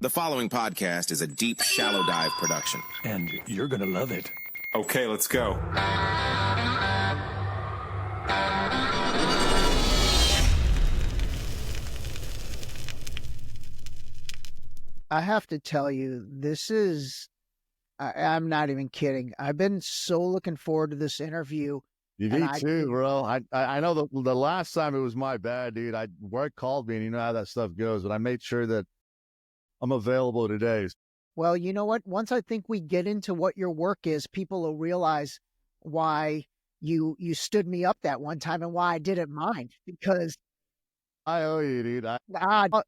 The following podcast is a deep, shallow dive production. And you're gonna love it. Okay, let's go. I have to tell you, this is, I'm not even kidding. I've been so looking forward to this interview. Me too, bro. I know the last time it was my bad, dude. Work called me, and you know how that stuff goes, but I made sure that I'm available today. Well, you know what? Once I think we get into what your work is, people will realize why you stood me up that one time and why I didn't mind, because I owe you, dude.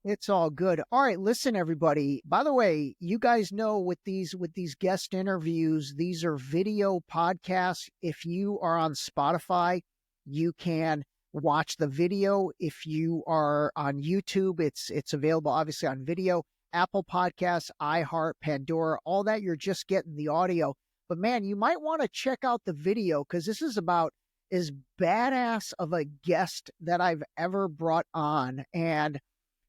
it's all good. All right, listen, everybody. By the way, you guys know with these guest interviews, these are video podcasts. If you are on Spotify, you can watch the video. If you are on YouTube, it's available obviously on video. Apple Podcasts, iHeart, Pandora, all that, you're just getting the audio. But man, you might want to check out the video, because this is about as badass of a guest that I've ever brought on. And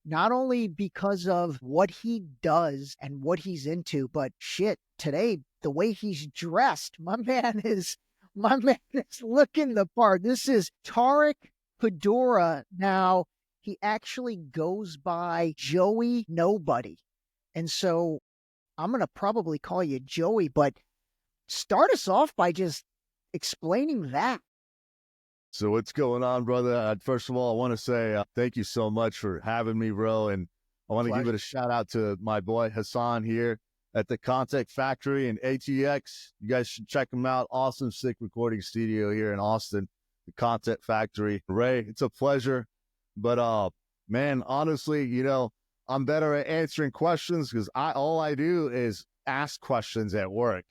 not only because of what he does and what he's into, but shit, today, the way he's dressed, my man is looking the part. This is Tarek Kudura. Now, he actually goes by Joey Nobody. And so I'm going to probably call you Joey, but start us off by just explaining that. So what's going on, brother? First of all, I want to say thank you so much for having me, bro. And I want to give it a shout out to my boy Hassan here at the Contact Factory in ATX. You guys should check him out. Awesome, sick recording studio here in Austin, the Contact Factory. Ray, it's a pleasure. But man, honestly, you know, I'm better at answering questions because all I do is ask questions at work.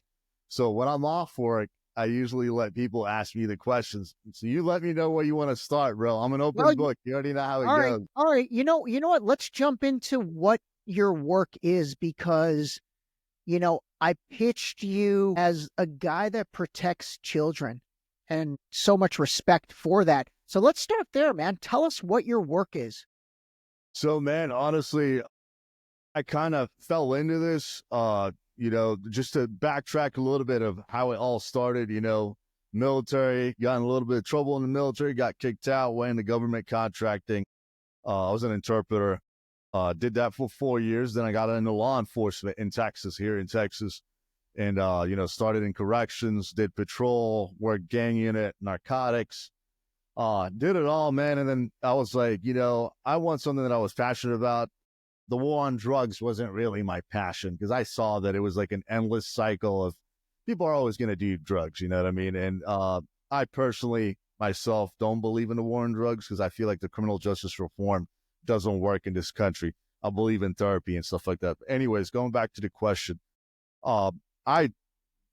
So when I'm off work, I usually let people ask me the questions. So you let me know where you want to start, bro. I'm an open book. You already know how it goes. All right. You know what? Let's jump into what your work is, because, you know, I pitched you as a guy that protects children, and so much respect for that. So let's start there, man. Tell us what your work is. So, man, honestly, I kind of fell into this, you know, just to backtrack a little bit of how it all started, you know, military, got in a little bit of trouble in the military, got kicked out, went into government contracting. I was an interpreter, did that for 4 years. Then I got into law enforcement in Texas, here in Texas. And, you know, started in corrections, did patrol, worked gang unit, narcotics, did it all, man. And then I was like, you know, I want something that I was passionate about. The war on drugs wasn't really my passion, because I saw that it was like an endless cycle of people are always going to do drugs. You know what I mean? And I personally, myself, don't believe in the war on drugs, because I feel like the criminal justice reform doesn't work in this country. I believe in therapy and stuff like that. But anyways, going back to the question, I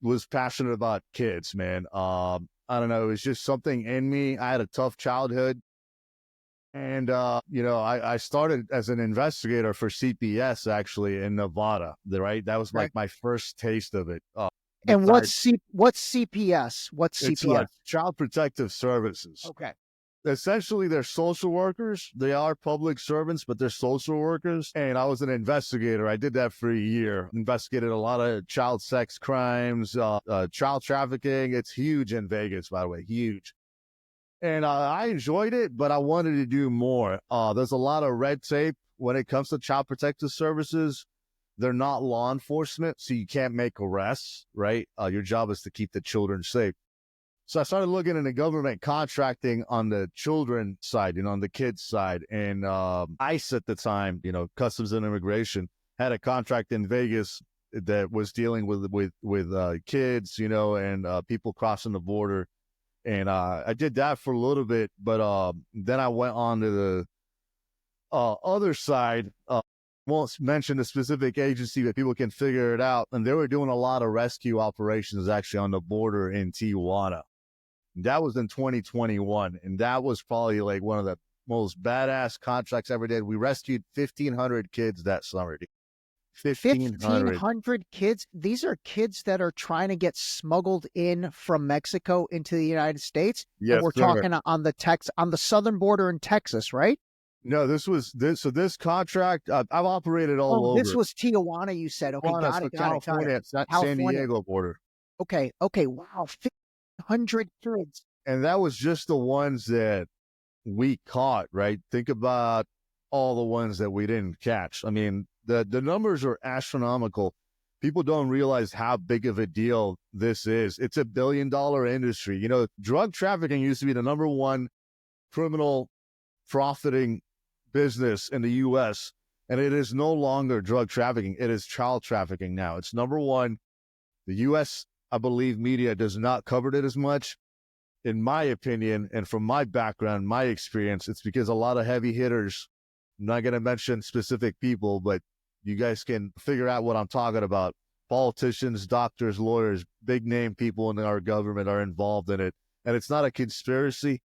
was passionate about kids, man. I don't know. It was just something in me. I had a tough childhood. And, you know, I started as an investigator for CPS, actually, in Nevada, right? That was like my first taste of it. And what's CPS? What's CPS? It's like Child Protective Services. Okay. Essentially, they're social workers. They are public servants, but they're social workers. And I was an investigator. I did that for a year. Investigated a lot of child sex crimes, child trafficking. It's huge in Vegas, by the way, huge. And I enjoyed it, but I wanted to do more. There's a lot of red tape when it comes to Child Protective Services. They're not law enforcement, so you can't make arrests, right? Your job is to keep the children safe. So I started looking into government contracting on the children side, you know, on the kids side. And ICE at the time, you know, Customs and Immigration, had a contract in Vegas that was dealing with kids, you know, and people crossing the border. And I did that for a little bit, but then I went on to the other side. Won't mention the specific agency, but people can figure it out. And they were doing a lot of rescue operations actually on the border in Tijuana. That was in 2021, and that was probably like one of the most badass contracts I ever did. We rescued 1,500 kids that summer. 1,500 kids. These are kids that are trying to get smuggled in from Mexico into the United States. Yes, and we're talking on the southern border in Texas, right? No, this was this. So this contract, I've operated all over. This was Tijuana, you said. Okay, Tijuana, got so it, got it, got it. California, it's not San California. Diego border. Okay, wow, 100 kids. And that was just the ones that we caught, right? Think about all the ones that we didn't catch. I mean, the numbers are astronomical. People don't realize how big of a deal this is. It's $1 billion industry. You know, drug trafficking used to be the number one criminal profiting business in the U.S., and it is no longer drug trafficking. It is child trafficking now. It's number one. The U.S., I believe, media does not cover it as much. In my opinion, and from my background, my experience, it's because a lot of heavy hitters, I'm not going to mention specific people, but you guys can figure out what I'm talking about. Politicians, doctors, lawyers, big name people in our government are involved in it. And it's not a conspiracy.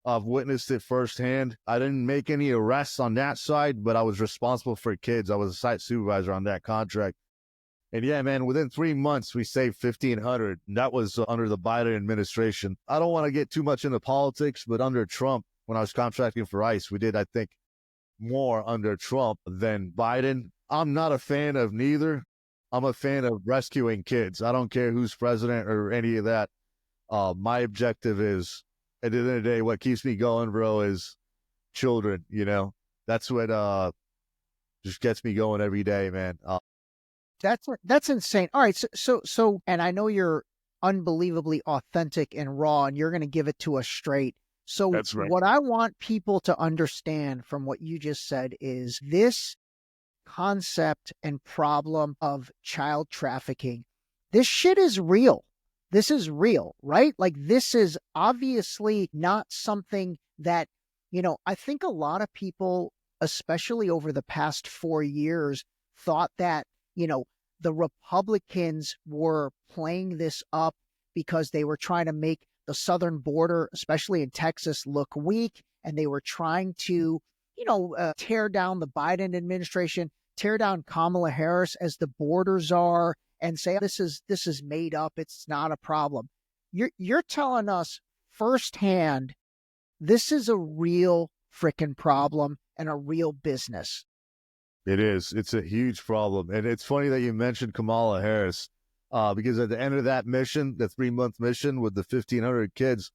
I've witnessed it firsthand. I didn't make any arrests on that side, but I was responsible for kids. I was a site supervisor on that contract. And yeah, man, within 3 months, we saved 1,500. And that was under the Biden administration. I don't want to get too much into politics, but under Trump, when I was contracting for ICE, we did, I think, more under Trump than Biden. I'm not a fan of neither. I'm a fan of rescuing kids. I don't care who's president or any of that. My objective is, at the end of the day, what keeps me going, bro, is children, you know? That's what just gets me going every day, man. That's insane. All right, so, and I know you're unbelievably authentic and raw, and you're going to give it to us straight. So That's right. What I want people to understand from what you just said is this concept and problem of child trafficking. This shit is real. This is real, right? Like, this is obviously not something that, you know, I think a lot of people, especially over the past 4 years, thought that, you know, the Republicans were playing this up because they were trying to make the southern border, especially in Texas, look weak. And they were trying to, you know, tear down the Biden administration, tear down Kamala Harris as the border czar, and say this is made up. It's not a problem. You're telling us firsthand this is a real freaking problem and a real business. It is. It's a huge problem. And it's funny that you mentioned Kamala Harris, because at the end of that mission, the 3-month mission with the 1,500 kids,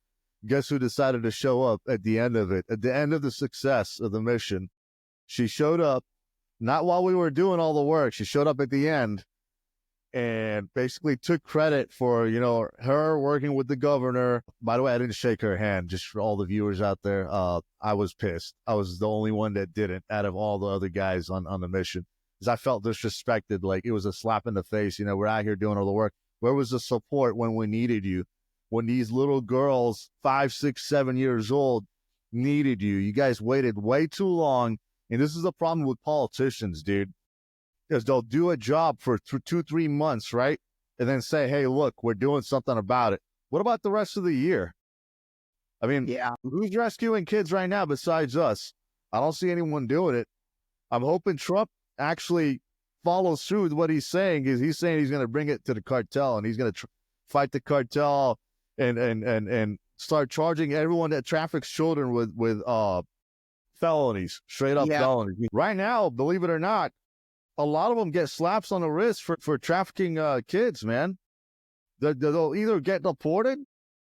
guess who decided to show up at the end of it? At the end of the success of the mission, she showed up, not while we were doing all the work. She showed up at the end and basically took credit for, you know, her working with the governor. By the way, I didn't shake her hand, just for all the viewers out there. I was pissed. I was the only one that didn't out of all the other guys on the mission, because I felt disrespected. Like, it was a slap in the face. You know, we're out here doing all the work. Where was the support when we needed you? When these little girls, 5, 6, 7 years old, needed you. You guys waited way too long. And this is a problem with politicians, dude. Because they'll do a job for 2, 3 months, right? And then say, hey, look, we're doing something about it. What about the rest of the year? I mean, yeah, who's rescuing kids right now besides us? I don't see anyone doing it. I'm hoping Trump actually follows through with what he's saying. He's saying he's going to bring it to the cartel, and he's going to fight the cartel and start charging everyone that traffics children with felonies, straight up felonies. Right now, believe it or not, a lot of them get slaps on the wrist for trafficking kids, man. They'll either get deported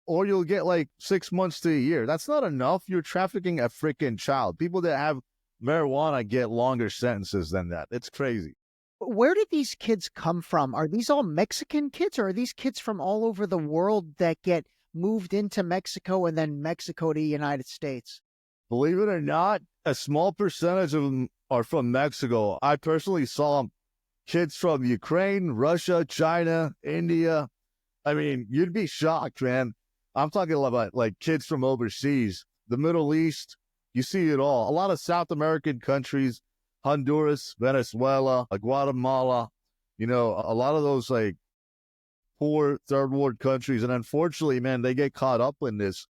or you'll get like 6 months to a year. That's not enough. You're trafficking a freaking child. People that have marijuana get longer sentences than that. It's crazy. Where did these kids come from? Are these all Mexican kids, or are these kids from all over the world that get moved into Mexico and then Mexico to the United States? Believe it or not, a small percentage of them are from Mexico. I personally saw kids from Ukraine, Russia, China, India. I mean, you'd be shocked, man. I'm talking about like kids from overseas, the Middle East. You see it all. A lot of South American countries, Honduras, Venezuela, Guatemala, you know, a lot of those like poor third world countries. And unfortunately, man, they get caught up in this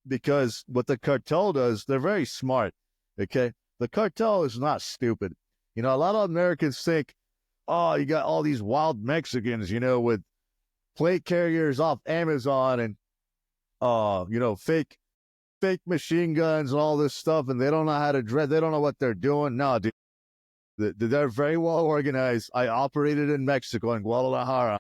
because what the cartel does, they're very smart. Okay. The cartel is not stupid. You know, a lot of Americans think, oh, you got all these wild Mexicans, you know, with plate carriers off Amazon and, you know, fake fake machine guns and all this stuff, and they don't know how to dress. They don't know what they're doing. No, dude. They're very well organized. I operated in Mexico, in Guadalajara.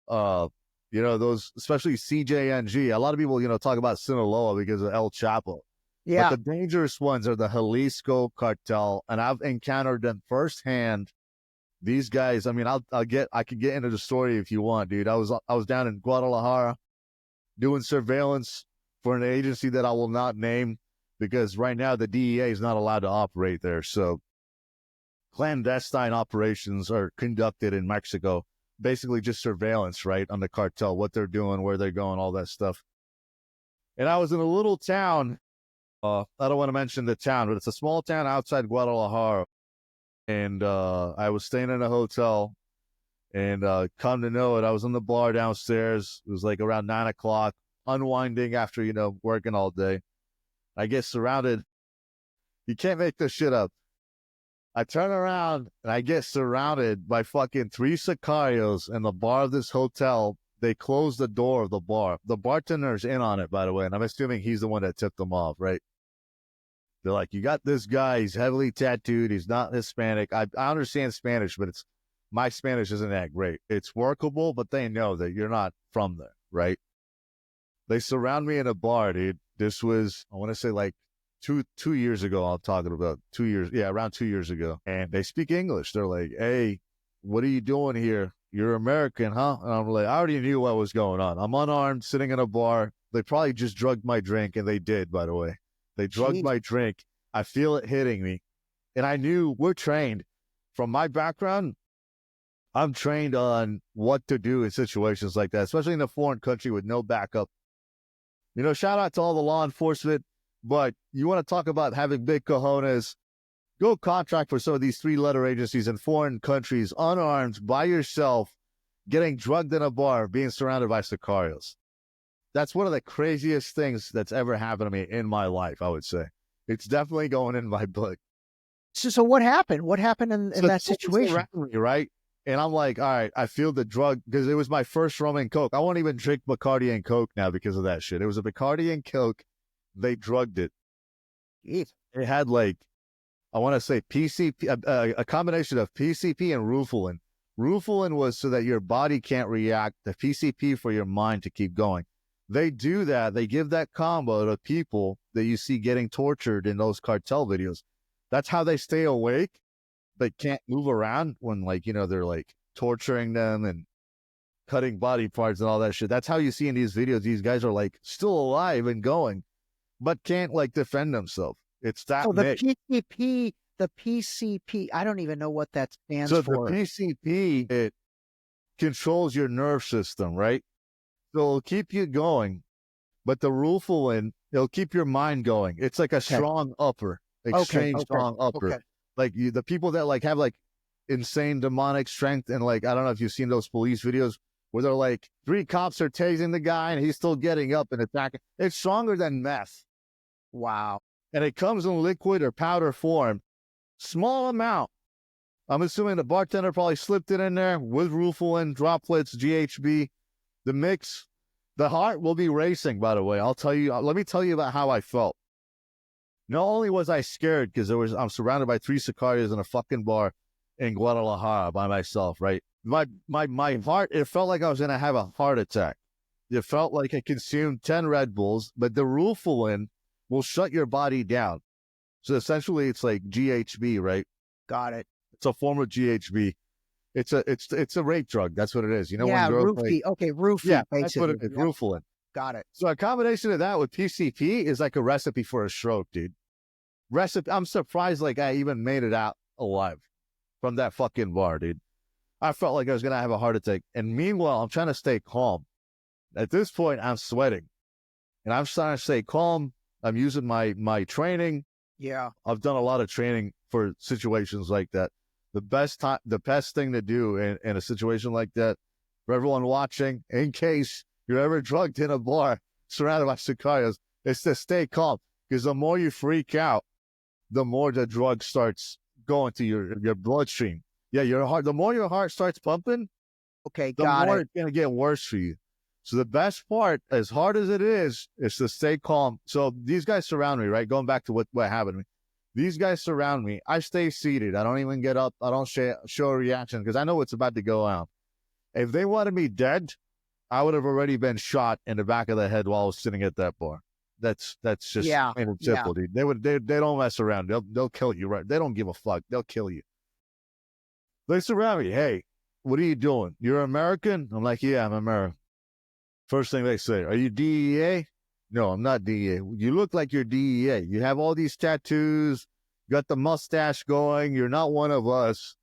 Those, especially CJNG. A lot of people, talk about Sinaloa because of El Chapo. Yeah. But the dangerous ones are the Jalisco cartel, and I've encountered them firsthand. These guys, I mean, I could get into the story if you want, dude. I was down in Guadalajara doing surveillance for an agency that I will not name because right now the DEA is not allowed to operate there. So clandestine operations are conducted in Mexico, basically just surveillance, right, on the cartel, what they're doing, where they're going, all that stuff. And I was in a little town. I don't want to mention the town, but it's a small town outside Guadalajara. And I was staying in a hotel, and come to know it, I was in the bar downstairs. It was like around 9 o'clock, unwinding after, working all day. I get surrounded. You can't make this shit up. I turn around, and I get surrounded by fucking 3 Sicarios in the bar of this hotel. They close the door of the bar. The bartender's in on it, by the way, and I'm assuming he's the one that tipped them off, right? They're like, you got this guy, he's heavily tattooed, he's not Hispanic. I understand Spanish, but my Spanish isn't that great. It's workable, but they know that you're not from there, right? They surround me in a bar, dude. This was, I want to say like two years ago. I'm talking about 2 years. Yeah, around 2 years ago. And they speak English. They're like, hey, what are you doing here? You're American, huh? And I'm like, I already knew what was going on. I'm unarmed, sitting in a bar. They probably just drugged my drink, and they did, by the way. They drugged my drink. I feel it hitting me. And I knew we're trained. From my background, I'm trained on what to do in situations like that, especially in a foreign country with no backup. Shout out to all the law enforcement, but you want to talk about having big cojones, go contract for some of these 3-letter agencies in foreign countries, unarmed, by yourself, getting drugged in a bar, being surrounded by Sicarios. That's one of the craziest things that's ever happened to me in my life, I would say. It's definitely going in my book. So what happened? What happened in that situation? Around me, right? And I'm like, all right, I feel the drug because it was my first rum and Coke. I won't even drink Bacardi and Coke now because of that shit. It was a Bacardi and Coke. They drugged it. It had like, I want to say PCP, a combination of PCP and Rufalin. Rufalin was so that your body can't react. The PCP for your mind to keep going. They do that. They give that combo to people that you see getting tortured in those cartel videos. That's how they stay awake. They can't move around when, they're like torturing them and cutting body parts and all that shit. That's how you see in these videos. These guys are like still alive and going, but can't defend themselves. It's that. So the PCP, I don't even know what that stands for. So the PCP, it controls your nerve system, right? So it'll keep you going, but the Rufalin, it'll keep your mind going. It's like a strong upper, strong upper. Okay. Like the people that have insane demonic strength, and I don't know if you've seen those police videos where they're like 3 cops are tasing the guy and he's still getting up and attacking. It's stronger than meth. Wow. And it comes in liquid or powder form, small amount. I'm assuming the bartender probably slipped it in there with Rufalin, droplets, GHB. The mix, the heart will be racing, by the way. Let me tell you about how I felt. Not only was I scared because I'm surrounded by 3 Sicarios in a fucking bar in Guadalajara by myself, right? My heart, it felt like I was going to have a heart attack. It felt like I consumed 10 Red Bulls, but the Rufalin will shut your body down. So essentially it's like GHB, right? Got it. It's a form of GHB. It's a rape drug. That's what it is. When girls roofie. Yeah, basically. that's what it is. Rufalin. Got it. So a combination of that with PCP is like a recipe for a stroke, dude. I'm surprised I even made it out alive from that fucking bar, dude. I felt like I was going to have a heart attack. And meanwhile, I'm trying to stay calm. At this point, I'm sweating. And I'm trying to stay calm. I'm using my training. Yeah. I've done a lot of training for situations like that. The best thing to do in a situation like that, for everyone watching, in case you're ever drugged in a bar surrounded by Sicarios, is to stay calm. Because the more you freak out, the more the drug starts going to your bloodstream. Yeah, the more your heart starts pumping, okay, the more it's going to get worse for you. So the best part, as hard as it is to stay calm. So these guys surround me, right? Going back to what happened to me. These guys surround me. I stay seated. I don't even get up. I don't show a reaction because I know what's about to go on. If they wanted me dead, I would have already been shot in the back of the head while I was sitting at that bar. That's just plain and simple, dude. They don't mess around. They'll kill you, right? They don't give a fuck. They'll kill you. They surround me. Hey, what are you doing? You're American? I'm like, yeah, I'm American. First thing they say, are you DEA? No, I'm not DEA. You look like you're DEA. You have all these tattoos, got the mustache going. You're not one of us.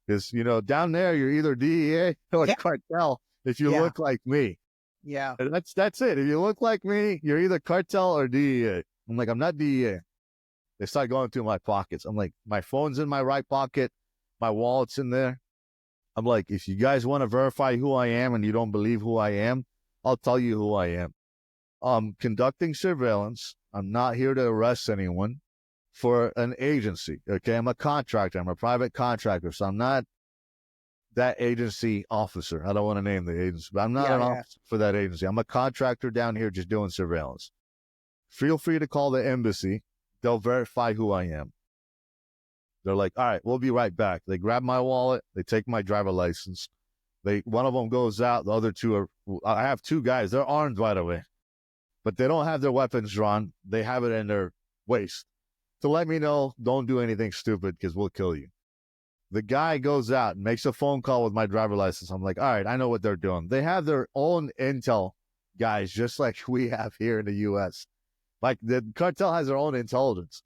Because, down there, you're either DEA or Cartel if you look like me. Yeah. And that's it. If you look like me, you're either Cartel or DEA. I'm like, I'm not DEA. They start going through my pockets. I'm like, my phone's in my right pocket. My wallet's in there. I'm like, if you guys want to verify who I am and you don't believe who I am, I'll tell you who I am. I'm conducting surveillance. I'm not here to arrest anyone for an agency. Okay, I'm a contractor. I'm a private contractor, so I'm not that agency officer. I don't want to name the agency, but I'm not an officer for that agency. I'm a contractor down here just doing surveillance. Feel free to call the embassy. They'll verify who I am. They're like, all right, we'll be right back. They grab my wallet. They take my driver license. One of them goes out. The other two I have two guys. They're armed right away, but they don't have their weapons drawn. They have it in their waist to let me know, don't do anything stupid because we'll kill you. The guy goes out and makes a phone call with my driver license. I'm like, all right, I know what they're doing. They have their own intel guys, just like we have here in the U.S. Like the cartel has their own intelligence.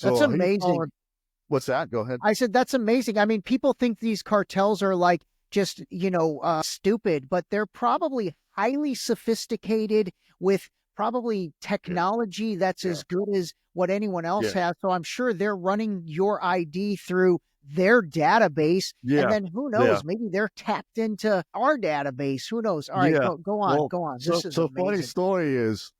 That's amazing. What's that? Go ahead. I said, that's amazing. I mean, people think these cartels are like just, stupid, but they're probably highly sophisticated with probably technology that's as good as what anyone else has. So I'm sure they're running your ID through their database. And then who knows, maybe they're tapped into our database. Who knows? All right, go on, well, go on. This is amazing. Funny story is,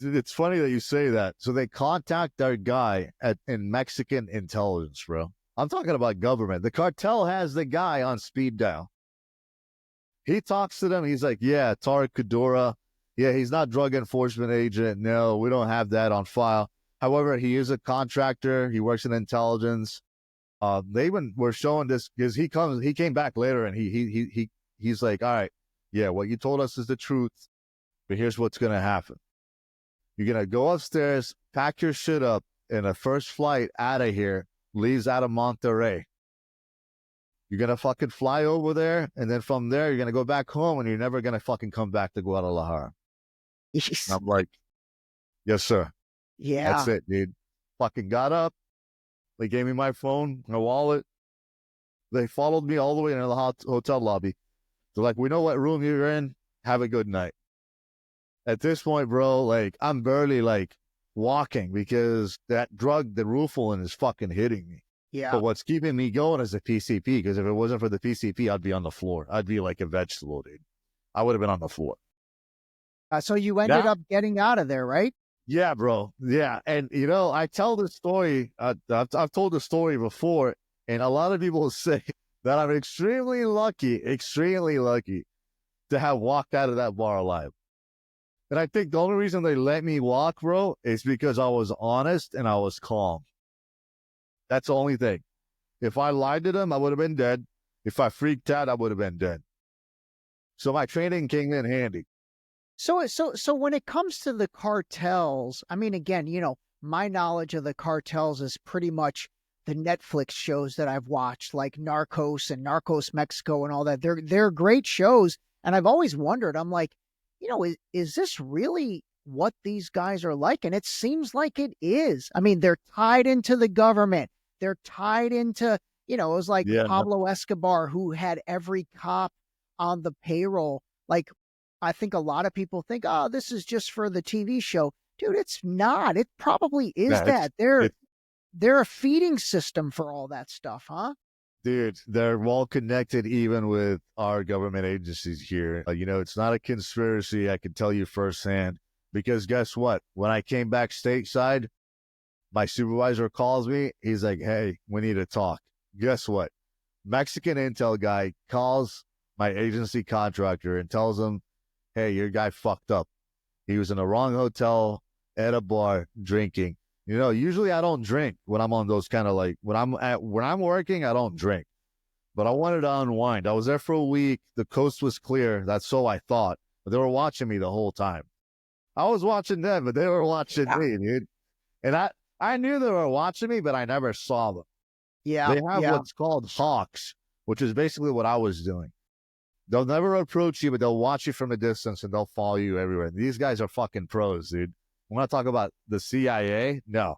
it's funny that you say that. So they contact our guy in Mexican intelligence, bro. I'm talking about government. The cartel has the guy on speed dial. He talks to them. He's like, yeah, Tarek Kudura. Yeah, he's not drug enforcement agent. No, we don't have that on file. However, he is a contractor. He works in intelligence. They even were showing this because he came back later and he's like, all right, yeah, what you told us is the truth, but here's what's going to happen. You're going to go upstairs, pack your shit up, and the first flight out of here leaves out of Monterrey. You're going to fucking fly over there, and then from there, you're going to go back home, and you're never going to fucking come back to Guadalajara. I'm like, yes, sir. Yeah. That's it, dude. Fucking got up. They gave me my phone, my wallet. They followed me all the way into the hotel lobby. They're like, we know what room you're in. Have a good night. At this point, bro, like, I'm barely, like, walking because that drug, the Rufalin, is fucking hitting me. Yeah. But what's keeping me going is the PCP, because if it wasn't for the PCP, I'd be on the floor. I'd be like a vegetable, dude. I would have been on the floor. So you ended up getting out of there, right? Yeah, bro. Yeah. And, I tell this story. I've told the story before, and a lot of people say that I'm extremely lucky to have walked out of that bar alive. And I think the only reason they let me walk, bro, is because I was honest and I was calm. That's the only thing. If I lied to them, I would have been dead. If I freaked out, I would have been dead. So my training came in handy. So when it comes to the cartels, I mean, again, my knowledge of the cartels is pretty much the Netflix shows that I've watched, like Narcos and Narcos Mexico and all that. They're great shows. And I've always wondered, I'm like, is this really what these guys are like? And it seems like it is. I mean, they're tied into the government. They're tied into, it was like Pablo Escobar, who had every cop on the payroll. Like, I think a lot of people think, oh, this is just for the TV show. Dude, it's not. It probably is that. They're a feeding system for all that stuff, huh? Dude, they're well connected even with our government agencies here. It's not a conspiracy, I can tell you firsthand. Because guess what? When I came back stateside, my supervisor calls me. He's like, hey, we need to talk. Guess what? Mexican intel guy calls my agency contractor, and tells him, hey, your guy fucked up. He was in the wrong hotel at a bar drinking. Usually I don't drink when I'm on those kind of when I'm working, I don't drink. But I wanted to unwind. I was there for a week. The coast was clear. That's so I thought. But they were watching me the whole time. I was watching them, but they were watching me, dude. And I knew they were watching me, but I never saw them. Yeah. They have what's called hawks, which is basically what I was doing. They'll never approach you, but they'll watch you from a distance and they'll follow you everywhere. These guys are fucking pros, dude. When I talk about the CIA, no.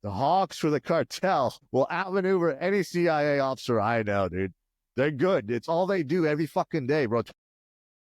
The hawks for the cartel will outmaneuver any CIA officer I know, dude. They're good. It's all they do every fucking day, bro.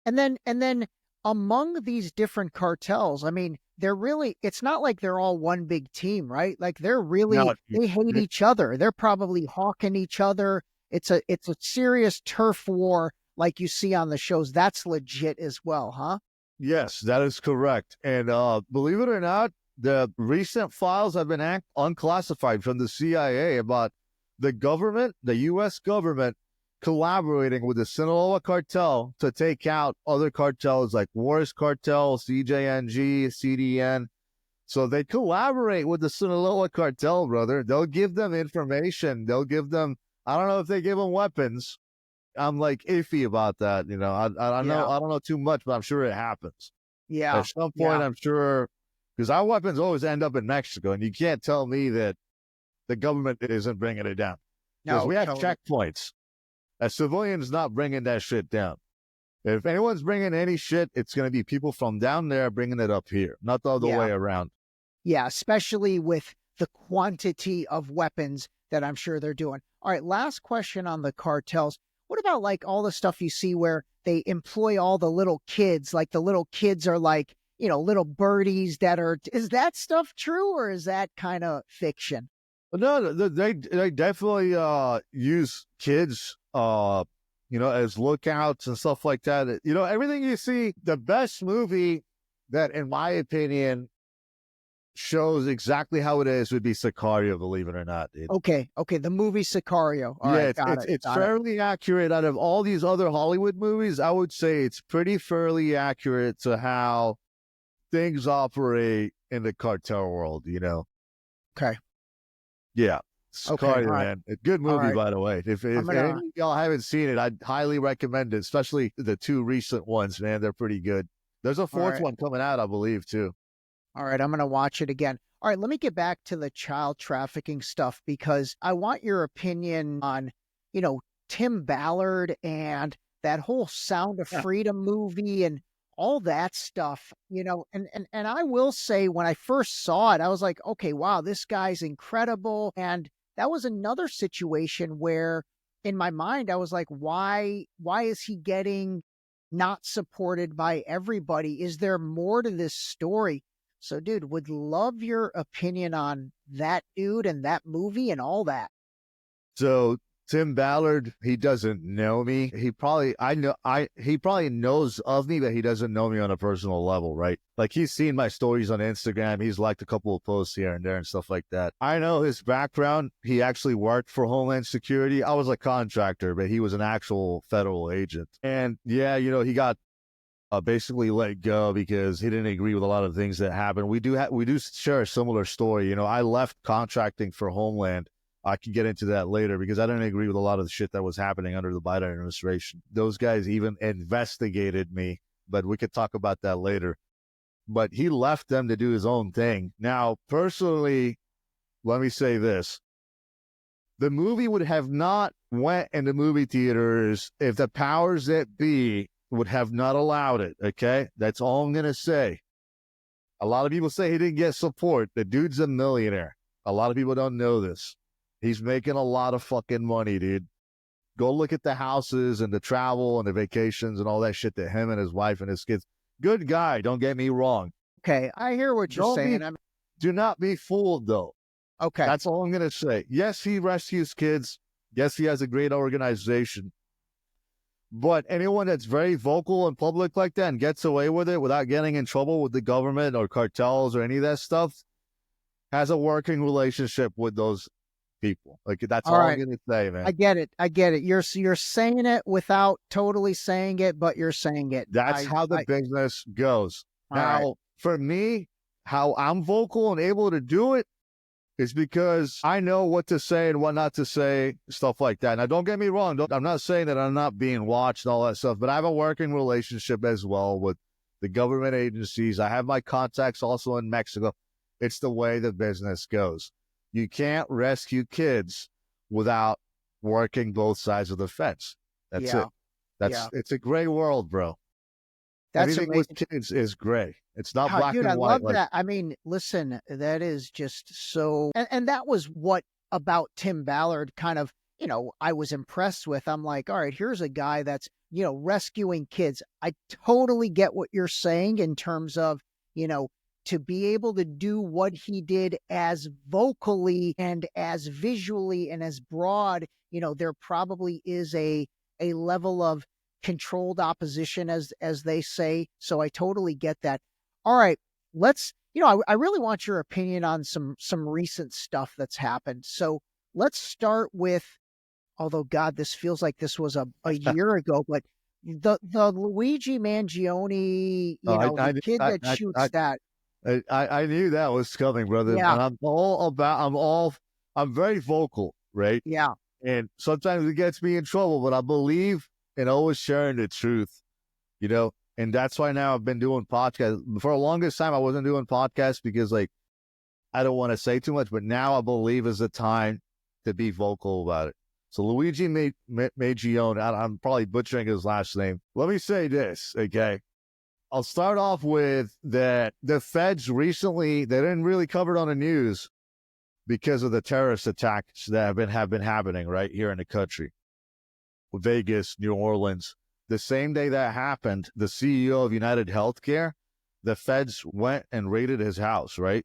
And then among these different cartels, I mean, it's not like they're all one big team, right? Like they hate each other. They're probably hawking each other. It's a serious turf war like you see on the shows. That's legit as well, huh? Yes, that is correct. And believe it or not, the recent files have been unclassified from the CIA about the government, the U.S. government, collaborating with the Sinaloa cartel to take out other cartels like Juarez Cartel, CJNG, CDN. So they collaborate with the Sinaloa cartel, brother. They'll give them information. They'll give them, I don't know if they give them weapons. I'm like iffy about that. I don't know too much, but I'm sure it happens. Yeah. At some point, I'm sure, because our weapons always end up in Mexico, and you can't tell me that the government isn't bringing it down. Because we have checkpoints. A civilian's not bringing that shit down. If anyone's bringing any shit, it's going to be people from down there bringing it up here, not the other way around. Yeah, especially with the quantity of weapons that I'm sure they're doing. All right, last question on the cartels. What about like all the stuff you see where they employ all the little kids? Like the little kids are like, little birdies is that stuff true or is that kind of fiction? No, they definitely use kids, as lookouts and stuff like that. Everything you see, the best movie that, in my opinion, shows exactly how it is would be Sicario, believe it or not, dude. Okay, the movie Sicario. All right, it's fairly accurate. Out of all these other Hollywood movies, I would say it's pretty fairly accurate to how things operate in the cartel world, Okay. Yeah. Sicario, man. A good movie, by the way. If any of y'all haven't seen it, I'd highly recommend it, especially the two recent ones, man. They're pretty good. There's a fourth one coming out, I believe, too. All right, I'm going to watch it again. All right, let me get back to the child trafficking stuff because I want your opinion on, Tim Ballard and that whole Sound of Freedom movie and all that stuff, and I will say when I first saw it, I was like, okay, wow, this guy's incredible. And that was another situation where in my mind, I was like, why is he getting not supported by everybody? Is there more to this story? So, dude, would love your opinion on that dude and that movie and all that. So Tim Ballard, he doesn't know me. He probably knows of me, but he doesn't know me on a personal level, right? Like he's seen my stories on Instagram. He's liked a couple of posts here and there and stuff like that. I know his background. He actually worked for Homeland Security. I was a contractor, but he was an actual federal agent. And yeah, he got basically let go because he didn't agree with a lot of things that happened. We do share a similar story. I left contracting for Homeland. I can get into that later because I didn't agree with a lot of the shit that was happening under the Biden administration. Those guys even investigated me, but we could talk about that later. But he left them to do his own thing. Now, personally, let me say this. The movie would have not went into movie theaters if the powers that be would have not allowed it, okay? That's all I'm going to say. A lot of people say he didn't get support. The dude's a millionaire. A lot of people don't know this. He's making a lot of fucking money, dude. Go look at the houses and the travel and the vacations and all that shit that him and his wife and his kids. Good guy, don't get me wrong. Okay, I hear what you're saying. Do not be fooled, though. Okay. That's all I'm going to say. Yes, he rescues kids. Yes, he has a great organization. But anyone that's very vocal in public like that and gets away with it without getting in trouble with the government or cartels or any of that stuff has a working relationship with those people. Like, that's All all right. I'm gonna say, man. I get it. I get it. You're saying it without totally saying it, but you're saying it. That's how the business goes. All right. Now, for me, how I'm vocal and able to do it is because I know what to say and what not to say, stuff like that. Now, don't get me wrong. I'm not saying that I'm not being watched and all that stuff, but I have a working relationship as well with the government agencies. I have my contacts also in Mexico. It's the way the business goes. You can't rescue kids without working both sides of the fence. That's it. It's a gray world, bro. That's Anything amazing. with kids is gray. It's not black Dude, and I white. love that. I mean, listen, that is just so, and that was what about Tim Ballard kind of, I was impressed with. I'm like, all right, here's a guy that's, rescuing kids. I totally get what you're saying in terms of, to be able to do what he did as vocally and as visually and as broad, there probably is a level of controlled opposition, as they say. So I totally get that. All right, let's, I really want your opinion on some recent stuff that's happened. So let's start with, although God, this feels like this was a year ago, but the Luigi Mangione, the kid that shoots that. I knew that was coming, brother. Yeah. And I'm very vocal, right? Yeah. And sometimes it gets me in trouble, but I believe in always sharing the truth, and that's why now I've been doing podcasts. For the longest time, I wasn't doing podcasts because, like, I don't want to say too much, but now I believe is the time to be vocal about it. So Luigi Mangione, I'm probably butchering his last name. Let me say this, okay? I'll start off with that the feds recently, they didn't really cover it on the news because of the terrorist attacks that have been happening right here in the country. Vegas, New Orleans. The same day that happened, the CEO of United Healthcare, the feds went and raided his house, right?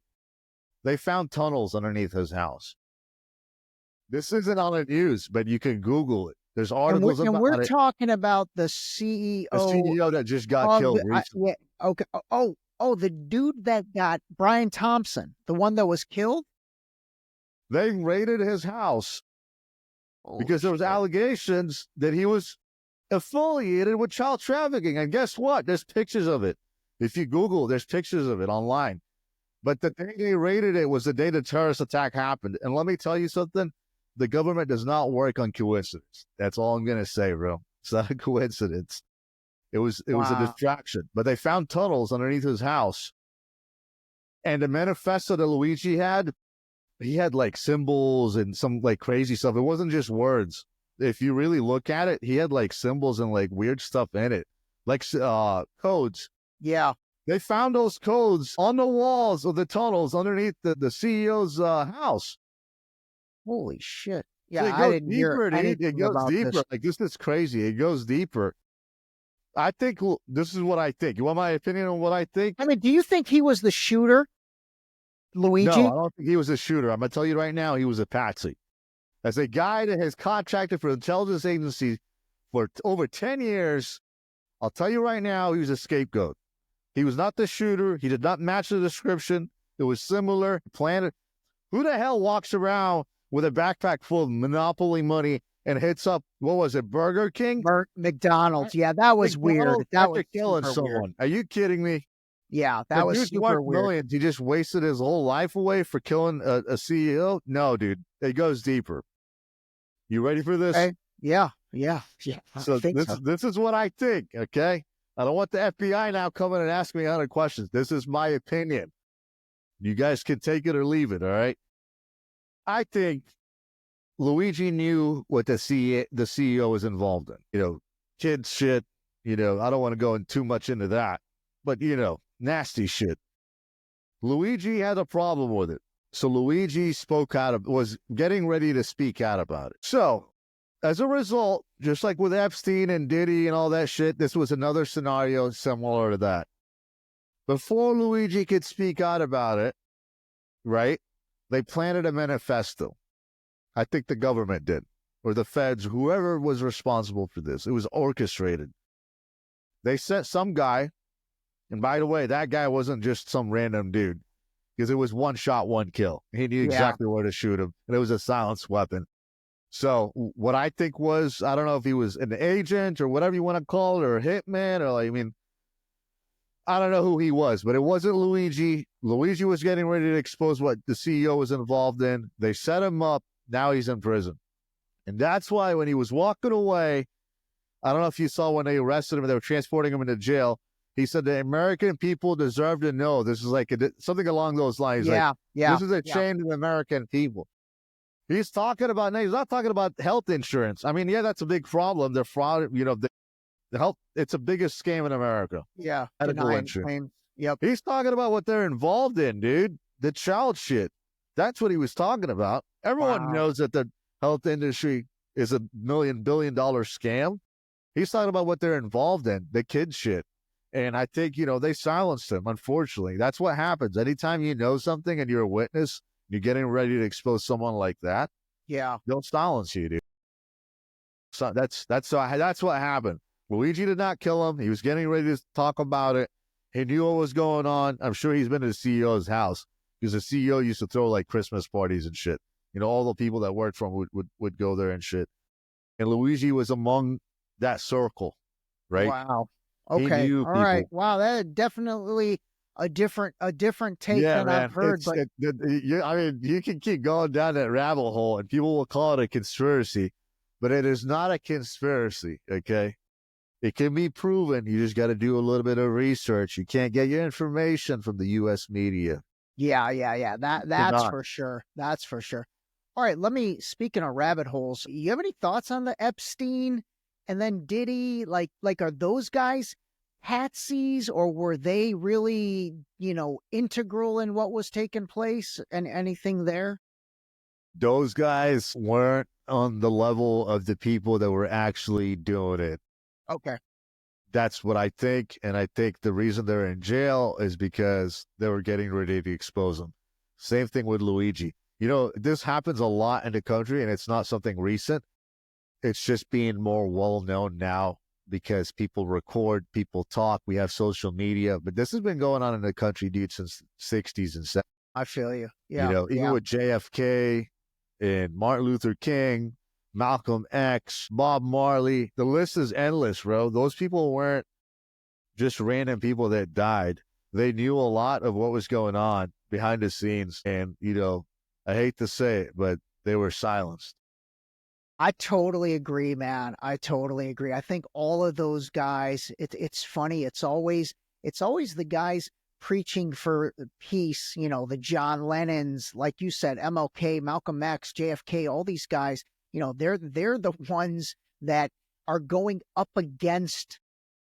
They found tunnels underneath his house. This isn't on the news, but you can Google it. There's articles about it. And we're talking about the CEO. The CEO that just got killed recently. Okay. Oh, the dude that got Brian Thompson, the one that was killed? They raided his house because there was allegations that he was affiliated with child trafficking. And guess what? There's pictures of it. If you Google, there's pictures of it online. But the day they raided it was the day the terrorist attack happened. And let me tell you something. The government does not work on coincidence. That's all I'm going to say, bro. It's not a coincidence. It was a distraction. But they found tunnels underneath his house. And the manifesto that Luigi had, he had like symbols and some like crazy stuff. It wasn't just words. If you really look at it, he had like symbols and like weird stuff in it, like codes. Yeah. They found those codes on the walls of the tunnels underneath the CEO's house. Holy shit. Yeah, So I didn't hear anything it goes about deeper. this. Like, this is crazy. It goes deeper. I think this is what I think. You want my opinion on what I think? I mean, do you think he was the shooter, Luigi? No, I don't think he was a shooter. I'm going to tell you right now, he was a patsy. As a guy that has contracted for intelligence agencies for over 10 years, I'll tell you right now, he was a scapegoat. He was not the shooter. He did not match the description. It was similar. Planted. Who the hell walks around with a backpack full of Monopoly money and hits up, what was it, Burger King? McDonald's. Yeah, that was weird. That was killing someone. Weird. Are you kidding me? Yeah, that was super weird. Millions. He just wasted his whole life away for killing a CEO? No, dude. It goes deeper. You ready for this? Okay. Yeah. So this is what I think, okay? I don't want the FBI now coming and asking me 100 questions. This is my opinion. You guys can take it or leave it, all right? I think Luigi knew what the CEO was involved in. Kids shit. I don't want to go in too much into that. But, nasty shit. Luigi had a problem with it. So Luigi was getting ready to speak out about it. So, as a result, just like with Epstein and Diddy and all that shit, this was another scenario similar to that. Before Luigi could speak out about it, right, they planted a manifesto. I think the government did, or the feds, whoever was responsible for this. It was orchestrated. They sent some guy, and by the way, that guy wasn't just some random dude. because it was one shot, one kill. He knew exactly where to shoot him, and it was a silenced weapon. So what I think was, I don't know if he was an agent or whatever you want to call it, or a hitman, or I don't know who he was, but it wasn't Luigi. Luigi was getting ready to expose what the CEO was involved in. They set him up. Now he's in prison. And that's why when he was walking away, I don't know if you saw when they arrested him and they were transporting him into jail, he said the American people deserve to know. This is like something along those lines. This is a chain to the American people. He's talking about, he's not talking about health insurance. I mean, yeah, that's a big problem. They're fraud, the health, it's the biggest scam in America. Yeah. Medical insurance. Claim. Yep. He's talking about what they're involved in, dude. The child shit. That's what he was talking about. Everyone knows that the health industry is $1 billion scam. He's talking about what they're involved in, the kid shit. And I think, they silenced him, unfortunately. That's what happens. Anytime you know something and you're a witness, you're getting ready to expose someone like that. Yeah. They'll silence you, dude. So that's what happened. Luigi did not kill him. He was getting ready to talk about it. He knew what was going on. I'm sure he's been to the CEO's house because the CEO used to throw like Christmas parties and shit. All the people that worked for him would go there and shit. And Luigi was among that circle, right? Wow. Okay. All right. Wow. That is definitely a different take than I've heard. But you can keep going down that rabbit hole and people will call it a conspiracy, but it is not a conspiracy. Okay. It can be proven. You just got to do a little bit of research. You can't get your information from the U.S. media. Yeah. That's for sure. That's for sure. All right. Speaking of rabbit holes, you have any thoughts on the Epstein and then Diddy? Like, are those guys patsies, or were they really, integral in what was taking place, and anything there? Those guys weren't on the level of the people that were actually doing it. Okay. That's what I think. And I think the reason they're in jail is because they were getting ready to expose them. Same thing with Luigi. This happens a lot in the country, and it's not something recent. It's just being more well-known now because people record, people talk, we have social media. But this has been going on in the country, dude, since the 60s and 70s. I feel you. Yeah. Even with JFK and Martin Luther King, Malcolm X, Bob Marley, the list is endless, bro. Those people weren't just random people that died. They knew a lot of what was going on behind the scenes. And, I hate to say it, but they were silenced. I totally agree, man. I totally agree. I think all of those guys, it's funny. It's always the guys preaching for peace, the John Lennons, like you said, MLK, Malcolm X, JFK, all these guys, they're the ones that are going up against,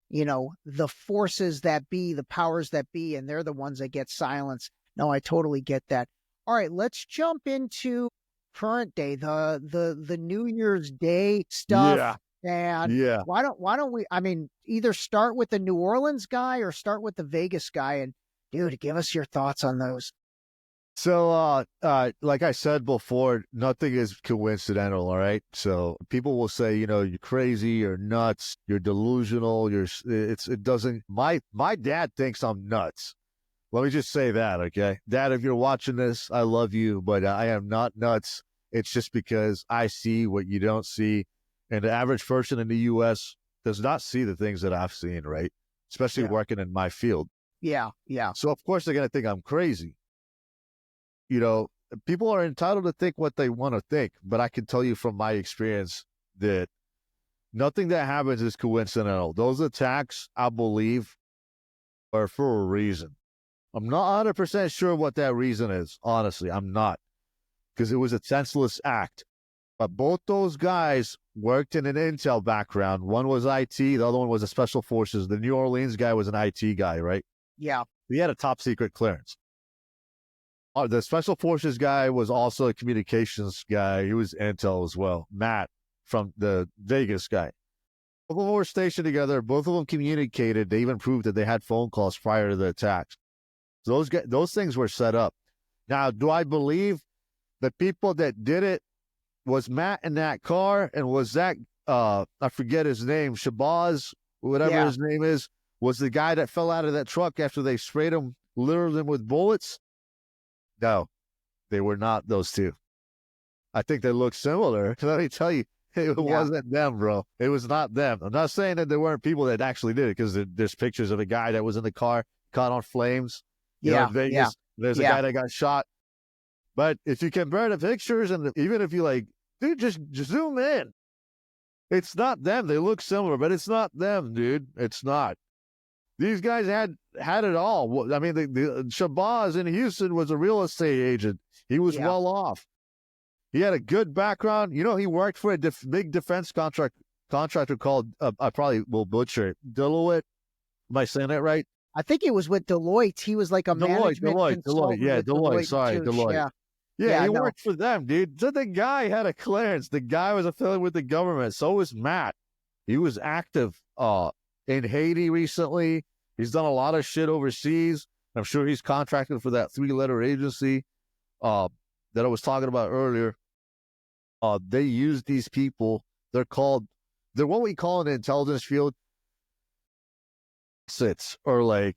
the forces that be, the powers that be, and they're the ones that get silenced. No, I totally get that. All right, let's jump into current day, the New Year's Day stuff. And why don't we, either start with the New Orleans guy or start with the Vegas guy, and dude, give us your thoughts on those. So, like I said before, nothing is coincidental. All right. So people will say, you're crazy, you're nuts, you're delusional. My dad thinks I'm nuts. Let me just say that. Okay. Dad, if you're watching this, I love you, but I am not nuts. It's just because I see what you don't see. And the average person in the U.S. does not see the things that I've seen, right? Especially working in my field. Yeah. So, of course, they're going to think I'm crazy. People are entitled to think what they want to think, but I can tell you from my experience that nothing that happens is coincidental. Those attacks, I believe, are for a reason. I'm not 100% sure what that reason is. Honestly, I'm not, because it was a senseless act. But both those guys worked in an intel background. One was IT, the other one was a special forces. The New Orleans guy was an IT guy, right? Yeah. He had a top secret clearance. The special forces guy was also a communications guy. He was intel as well. Matt from the Vegas guy. Both of them were stationed together. Both of them communicated. They even proved that they had phone calls prior to the attacks. So those things were set up. Now, do I believe the people that did it was Matt in that car, and was that, I forget his name, Shabazz, whatever his name is, was the guy that fell out of that truck after they sprayed him, littered him with bullets? No, they were not those two. I think they look similar. Let me tell you, it wasn't them, bro. It was not them. I'm not saying that there weren't people that actually did it, because there's pictures of a guy that was in the car caught on flames. You know, in Vegas, there's a guy that got shot. But if you compare the pictures, and even if you like, dude, just zoom in. It's not them. They look similar, but it's not them, dude. It's not. These guys had it all. I mean, the Shabazz in Houston was a real estate agent. He was well off. He had a good background. You know, he worked for a big defense contractor called, I probably will butcher it, Deloitte. Am I saying that right? I think it was with Deloitte. He was like a management consultant. Yeah, with Deloitte. Sorry, too. Deloitte. Yeah, he worked for them, dude. So the guy had a clearance. The guy was affiliated with the government. So was Matt. He was active in Haiti recently. He's done a lot of shit overseas. I'm sure he's contracted for that 3-letter agency that I was talking about earlier. They use these people. They're what we call in the intelligence field assets, or like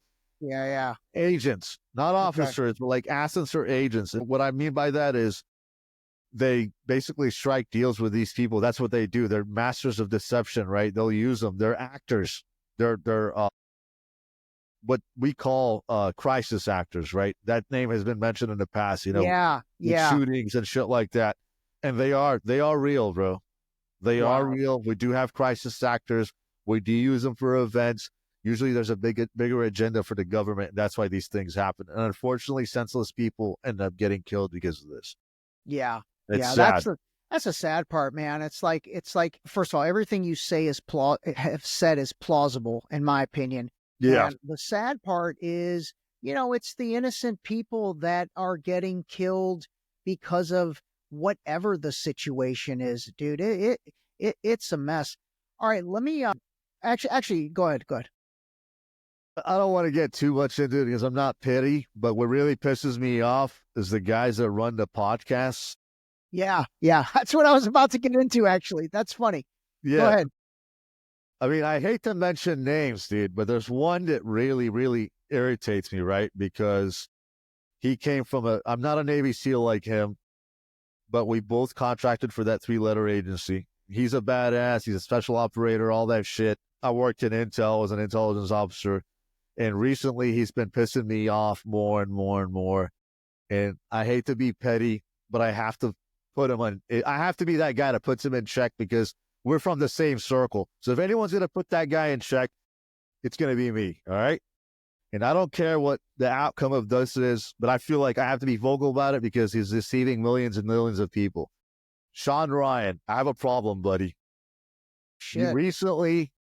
agents, not officers, but like assets or agents. And what I mean by that is they basically strike deals with these people. That's what they do. They're masters of deception, right? They'll use them. They're actors. They're what we call crisis actors, right? That name has been mentioned in the past, you know, shootings and shit like that. And they are real, bro. They are real. We do have crisis actors. We do use them for events. Usually there's a bigger agenda for the government. And that's why these things happen. And unfortunately, senseless people end up getting killed because of this. Yeah. It's sad. That's a sad part, man. It's like, first of all, everything you say have said is plausible, in my opinion. Yeah. And the sad part is, you know, it's the innocent people that are getting killed because of whatever the situation is, dude. It's a mess. All right, let me actually go ahead. I don't want to get too much into it because I'm not petty, but what really pisses me off is the guys that run the podcasts. Yeah, that's what I was about to get into, actually. That's funny. Yeah. Go ahead. I mean, I hate to mention names, dude, but there's one that really, really irritates me, right? Because he came from I'm not a Navy SEAL like him, but we both contracted for that 3-letter agency. He's a badass. He's a special operator, all that shit. I worked in Intel as an intelligence officer. And recently he's been pissing me off more and more and more. And I hate to be petty, but I have to put him on. I have to be that guy that puts him in check because we're from the same circle. So if anyone's going to put that guy in check, it's going to be me. All right. And I don't care what the outcome of this is, but I feel like I have to be vocal about it because he's deceiving millions and millions of people. Shawn Ryan, I have a problem, buddy. Shit. Recently,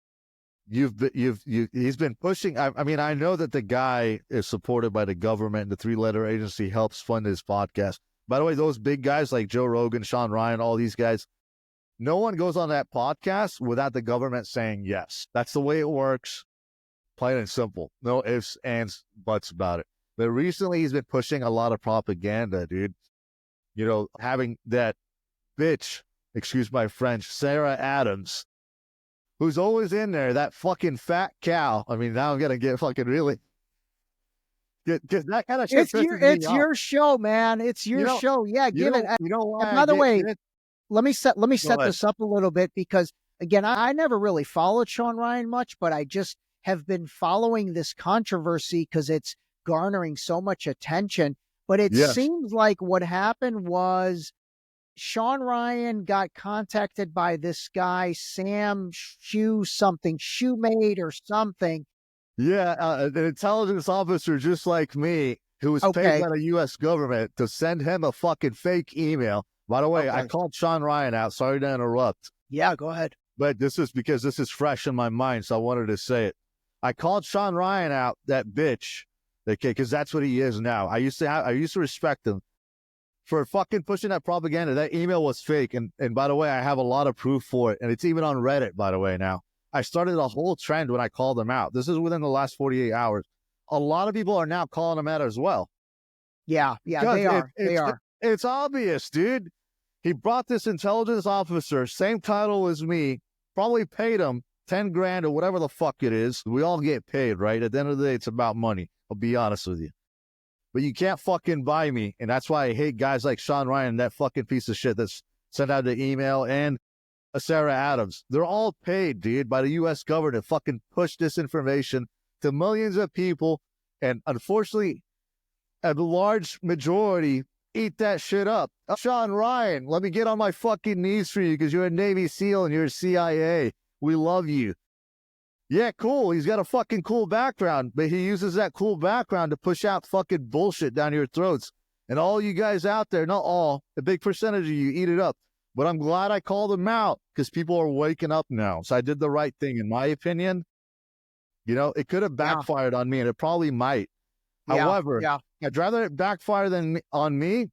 he's been pushing. I mean, I know that the guy is supported by the government and the 3-letter agency helps fund his podcast. By the way, those big guys like Joe Rogan, Shawn Ryan, all these guys, no one goes on that podcast without the government saying yes. That's the way it works. Plain and simple. No ifs, ands, buts about it. But recently he's been pushing a lot of propaganda, dude. You know, having that bitch, excuse my French, Sarah Adams, who's always in there, that fucking fat cow. I mean, now I'm going to get fucking really... Because that kind of shit it's your show, man. It's your show. Yeah, give it. You know why? By the way, let me set this up a little bit because, again, I never really followed Shawn Ryan much, but I just have been following this controversy because it's garnering so much attention. But it seems like what happened was Shawn Ryan got contacted by this guy, Sam Shoemate or something. Yeah, an intelligence officer just like me who was paid by the U.S. government to send him a fucking fake email. By the way, I called Shawn Ryan out. Sorry to interrupt. Yeah, go ahead. But this is because this is fresh in my mind, so I wanted to say it. I called Shawn Ryan out, that bitch, okay, because that's what he is now. I used to respect him for fucking pushing that propaganda. That email was fake, and by the way, I have a lot of proof for it, and it's even on Reddit, by the way, now. I started a whole trend when I called him out. This is within the last 48 hours. A lot of people are now calling him out as well. Yeah, they are. It's obvious, dude. He brought this intelligence officer, same title as me, probably paid him 10 grand or whatever the fuck it is. We all get paid, right? At the end of the day, it's about money. I'll be honest with you. but you can't fucking buy me. And that's why I hate guys like Shawn Ryan, that fucking piece of shit that's sent out the email, and Sarah Adams. They're all paid, dude, by the U.S. government to fucking push disinformation to millions of people. And unfortunately, a large majority eat that shit up. Shawn Ryan, let me get on my fucking knees for you because you're a Navy SEAL and you're a CIA. We love you. Yeah, cool. He's got a fucking cool background, but he uses that cool background to push out fucking bullshit down your throats. And all you guys out there, not all, a big percentage of you eat it up. But I'm glad I called him out because people are waking up now. So I did the right thing, in my opinion. You know, it could have backfired on me, and it probably might. However, I'd rather it backfire than on me.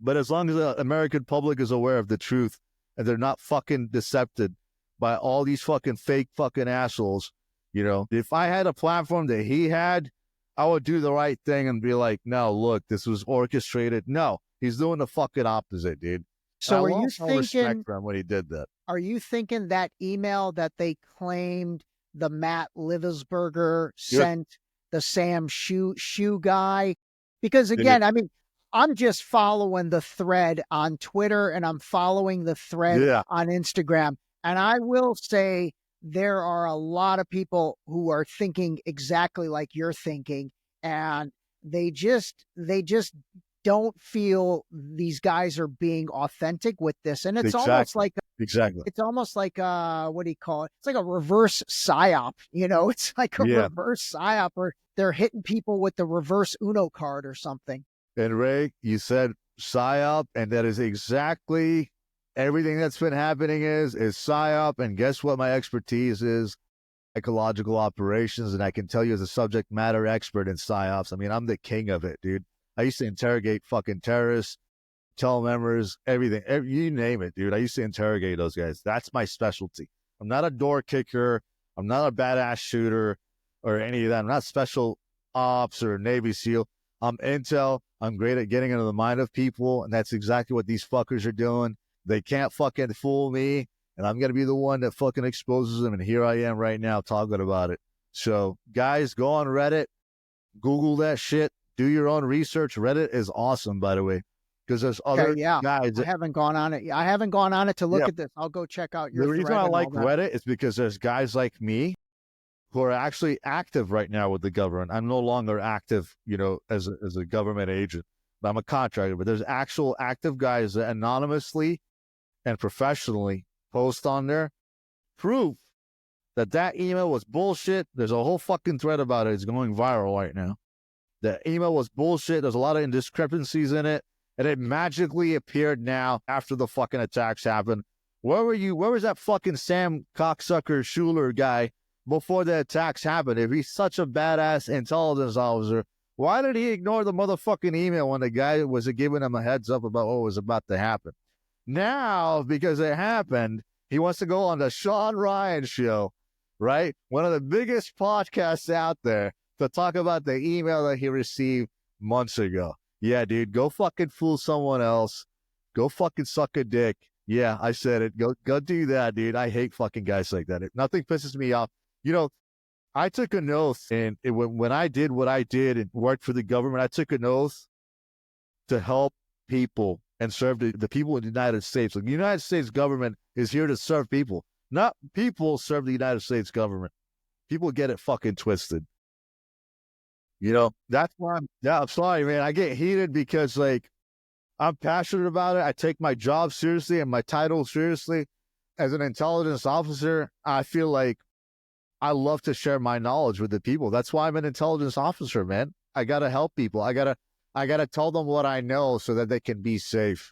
But as long as the American public is aware of the truth and they're not fucking decepted by all these fucking fake fucking assholes, you know, if I had a platform that he had, I would do the right thing and be like, no, look, this was orchestrated. No, he's doing the fucking opposite, dude. So I are you lost all respect thinking, for him when he did that? are you thinking that email that they claimed the Matt Livesberger sent the Sam Shoe guy? Because again, I mean, I'm just following the thread on Twitter and I'm following the thread on Instagram. And I will say there are a lot of people who are thinking exactly like you're thinking. And they just don't feel these guys are being authentic with this. And it's almost like it's almost like what do you call it? It's like a reverse psyop, you know, it's like a reverse psyop, or they're hitting people with the reverse Uno card or something. And Ray, you said psyop, and that is exactly everything that's been happening is psyop. And guess what my expertise is? Ecological operations. And I can tell you as a subject matter expert in psyops, I mean, I'm the king of it, dude. I used to interrogate fucking terrorists, tell members, everything, you name it, dude. I used to interrogate those guys. That's my specialty. I'm not a door kicker. I'm not a badass shooter or any of that. I'm not special ops or Navy SEAL. I'm intel. I'm great at getting into the mind of people, and that's exactly what these fuckers are doing. They can't fucking fool me, and I'm going to be the one that fucking exposes them, and here I am right now talking about it. So, guys, go on Reddit, Google that shit, do your own research. Reddit is awesome, by the way, because there's other guys. I haven't gone on it. I haven't gone on it to look at this. I'll go check out your The reason I like Reddit is because there's guys like me who are actually active right now with the government. I'm no longer active, you know, as a government agent. I'm a contractor, but there's actual active guys that anonymously and professionally post on there proof that email was bullshit. There's a whole fucking thread about it. It's going viral right now. The email was bullshit. There's a lot of indiscrepancies in it. And it magically appeared now after the fucking attacks happened. Where were you? Where was that fucking Sam cocksucker Schuler guy before the attacks happened? If he's such a badass intelligence officer, why did he ignore the motherfucking email when the guy was giving him a heads up about what was about to happen? Now, because it happened, he wants to go on the Shawn Ryan show, right? One of the biggest podcasts out there, to talk about the email that he received months ago. Yeah, dude, go fucking fool someone else. Go fucking suck a dick. Yeah, I said it. Go do that, dude. I hate fucking guys like that. Nothing pisses me off. You know, I took an oath, and when I did what I did and worked for the government, I took an oath to help people and serve the people in the United States. Like, the United States government is here to serve people, not people serve the United States government. People get it fucking twisted. You know, that's why I'm sorry, man. I get heated because, like, I'm passionate about it. I take my job seriously and my title seriously. As an intelligence officer, I feel like I love to share my knowledge with the people. That's why I'm an intelligence officer, man. I got to help people. I got to tell them what I know so that they can be safe.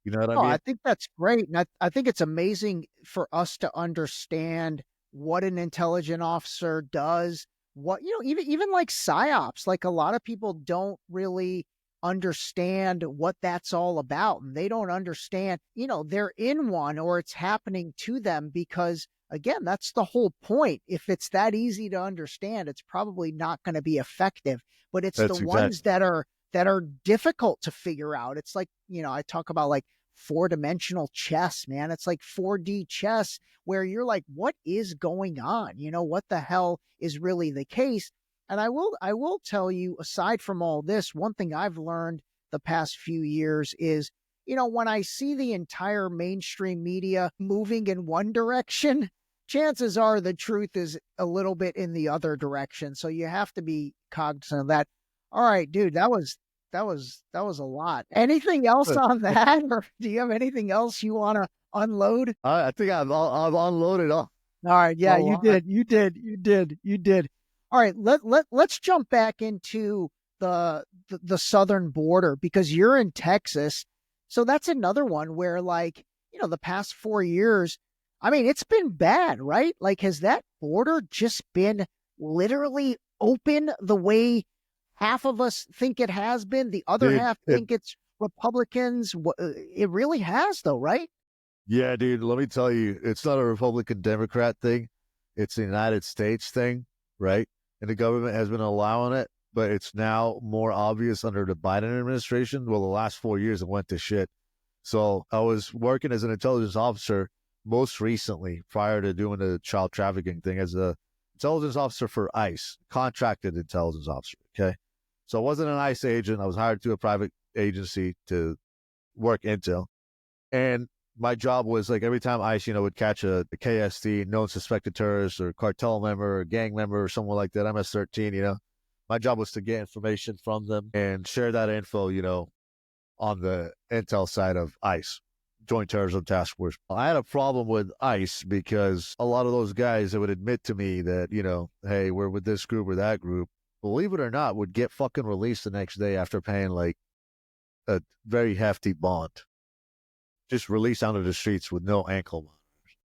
You know what I mean? I think that's great. And I think it's amazing for us to understand what an intelligence officer does. What, you know, even like psyops, like a lot of people don't really understand what that's all about. And they don't understand, you know, they're in one or it's happening to them because, again, that's the whole point. If it's that easy to understand, it's probably not going to be effective. But it's ones that are difficult to figure out. It's like, you know, I talk about like 4-dimensional chess, man. It's like 4D chess where you're like, what is going on? You know, what the hell is really the case? And I will tell you, aside from all this, one thing I've learned the past few years is, when I see the entire mainstream media moving in one direction, chances are the truth is a little bit in the other direction. So you have to be cognizant of that. All right, dude, that was a lot. Anything else on that, or do you have anything else you want to unload? I think I've unloaded all. All right, yeah, you did. All right, let's jump back into the southern border, because you're in Texas. So that's another one where, like, the past 4 years, I mean, it's been bad, right? Like, has that border just been literally open the way half of us think it has been? The other Dude, half think it's Republicans. It really has, though, right? Yeah, dude, let me tell you, it's not a Republican Democrat thing. It's a United States thing, right? And the government has been allowing it, but it's now more obvious under the Biden administration. Well, the last 4 years it went to shit. So I was working as an intelligence officer most recently, prior to doing the child trafficking thing, as a intelligence officer for ICE, contracted intelligence officer, okay? So I wasn't an ICE agent. I was hired to a private agency to work intel. And my job was, like, every time ICE, would catch a KST, known suspected terrorist or cartel member or gang member or someone like that, MS-13, my job was to get information from them and share that info, on the intel side of ICE, Joint Terrorism Task Force. I had a problem with ICE because a lot of those guys that would admit to me that, hey, we're with this group or that group, believe it or not, would get fucking released the next day after paying, like, a very hefty bond. Just released onto the streets with no ankle monitors.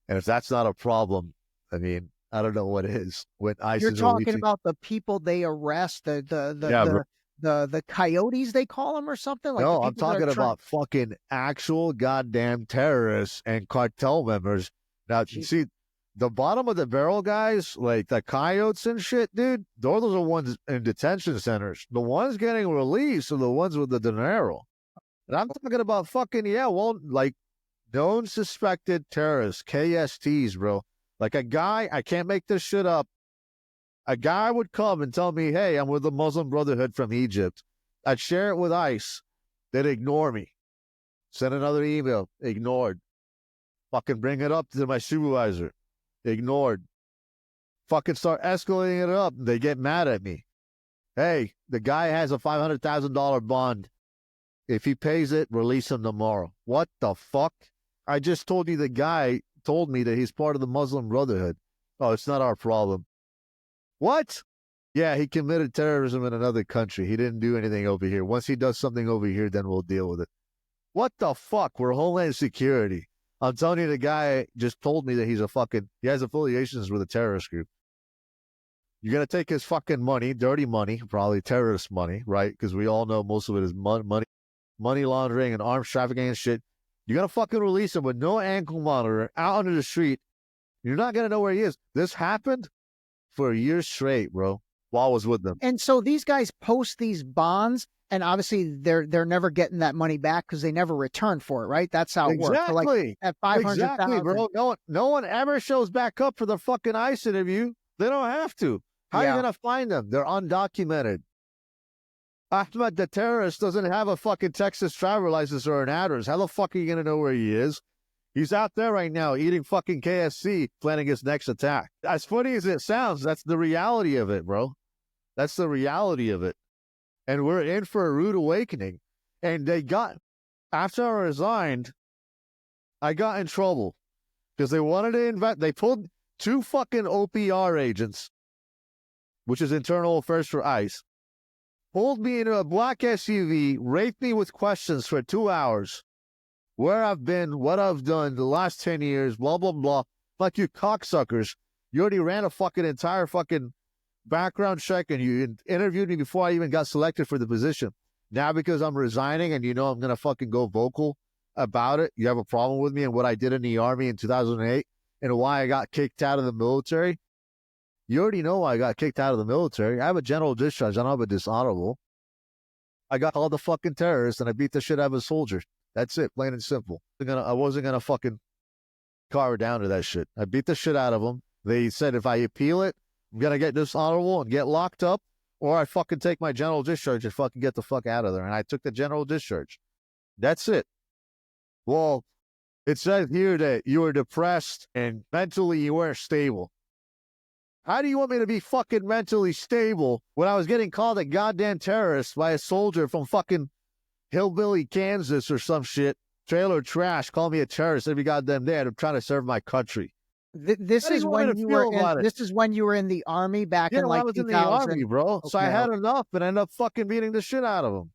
And if that's not a problem, I mean, I don't know what is. When ICE You're is talking releasing, about the people they arrest, the coyotes, they call them, or something, like the no, I'm people that are talking trying. about fucking actual goddamn terrorists and cartel members. Now, you see, the bottom of the barrel guys, like the coyotes and shit, dude, those are the ones in detention centers. The ones getting released are the ones with the dinero. And I'm talking about fucking, like, known suspected terrorists, KSTs, bro. Like, a guy, I can't make this shit up. A guy would come and tell me, hey, I'm with the Muslim Brotherhood from Egypt. I'd share it with ICE. They'd ignore me. Send another email. Ignored. Fucking bring it up to my supervisor. Ignored. Fucking start escalating it up. They get mad at me. Hey, the guy has a $500,000 bond. If he pays it, release him tomorrow. What the fuck? I just told you the guy told me that he's part of the Muslim Brotherhood. Oh, it's not our problem. What? Yeah, he committed terrorism in another country. He didn't do anything over here. Once he does something over here, then we'll deal with it. What the fuck? We're Homeland Security. I'm telling you, the guy just told me that he has affiliations with a terrorist group. You're going to take his fucking money, dirty money, probably terrorist money, right? Because we all know most of it is money laundering and arms trafficking and shit. You're going to fucking release him with no ankle monitor out onto the street. You're not going to know where he is. This happened for a year straight, bro, while I was with them. And so these guys post these bonds, and obviously they're never getting that money back because they never return for it, right? That's how it works. So, like, at 500,000, exactly, bro. No one ever shows back up for the fucking ICE interview. They don't have to. How are you going to find them? They're undocumented. Ahmed, the terrorist, doesn't have a fucking Texas driver license or an address. How the fuck are you going to know where he is? He's out there right now eating fucking KFC, planning his next attack. As funny as it sounds, that's the reality of it, bro. That's the reality of it. And we're in for a rude awakening. And after I resigned, I got in trouble because they wanted to they pulled 2 fucking OPR agents, which is internal affairs for ICE, pulled me into a black SUV, raped me with questions for 2 hours. Where I've been, what I've done the last 10 years, blah, blah, blah. Like, you cocksuckers. You already ran a fucking entire fucking background check and you interviewed me before I even got selected for the position. Now, because I'm resigning and I'm going to fucking go vocal about it, you have a problem with me and what I did in the Army in 2008 and why I got kicked out of the military. You already know why I got kicked out of the military. I have a general discharge. I don't have a dishonorable. I got called a fucking terrorist and I beat the shit out of a soldier. That's it, plain and simple. I wasn't going to fucking carve down to that shit. I beat the shit out of them. They said if I appeal it, I'm going to get dishonorable and get locked up, or I fucking take my general discharge and fucking get the fuck out of there. And I took the general discharge. That's it. Well, it says here that you were depressed and mentally you weren't stable. How do you want me to be fucking mentally stable when I was getting called a goddamn terrorist by a soldier from fucking hillbilly Kansas or some shit? Trailer trash, call me a terrorist every goddamn day. I'm trying to serve my country. This is when you were in, this is when you were in the army back in like I was 2000. in the army, bro. Okay. So I had enough and ended up fucking beating the shit out of them.